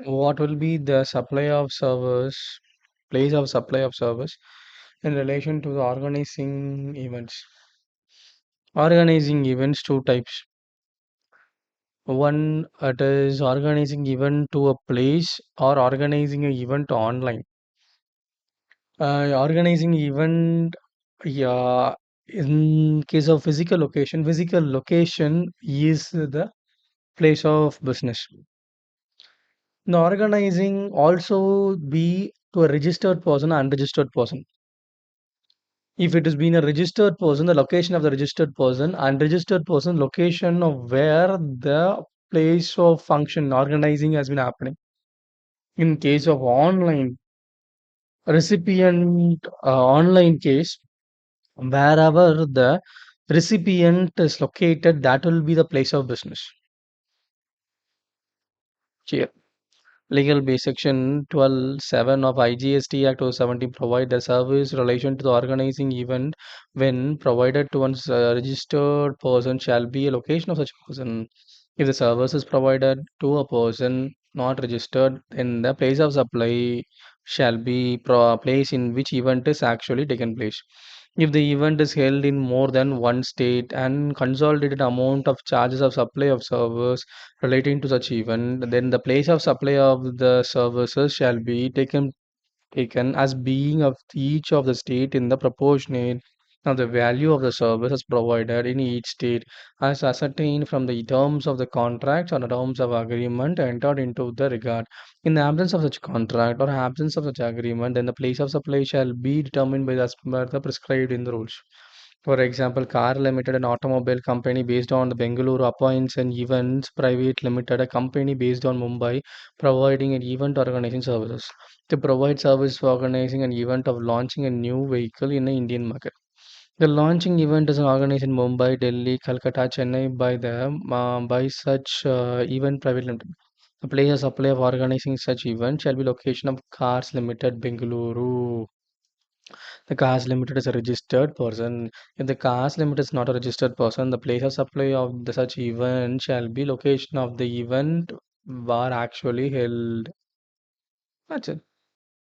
What will be the supply of service, place of supply of service in relation to the organizing events? Organizing events, two types. One, it is organizing event to a place or organizing an event online. Organizing event, yeah, in case of physical location is the place of business. The organizing also be to a registered person, unregistered person. If it has been a registered person, the location of the registered person, unregistered person, location of where the place of function organizing has been happening. In case of online recipient, online case, wherever the recipient is located, that will be the place of business. Cheer. Legal base section 12(7) of IGST Act 2017 provide the service relation to the organizing event when provided to one's registered person shall be a location of such person. If the service is provided to a person not registered, then the place of supply shall be place in which event is actually taken place. If the event is held in more than one state and consolidated amount of charges of supply of service relating to such event, then the place of supply of the services shall be taken as being of each of the state in the proportionate of the value of the services provided in each state as ascertained from the terms of the contracts or the terms of agreement entered into the regard. In the absence of such contract or absence of such agreement, then the place of supply shall be determined by the as per the prescribed in the rules. For example, Car Limited, an automobile company based on the Bengaluru, appoints an events private limited, a company based on Mumbai, providing an event organizing services. They provide service for organizing an event of launching a new vehicle in the Indian market. The launching event is organized in Mumbai, Delhi, Calcutta, Chennai by such event private limited. The place of supply of organizing such event shall be location of Cars Limited, Bengaluru. The Cars Limited is a registered person. If the Cars Limited is not a registered person, the place of supply of the such event shall be location of the event were actually held. That's it.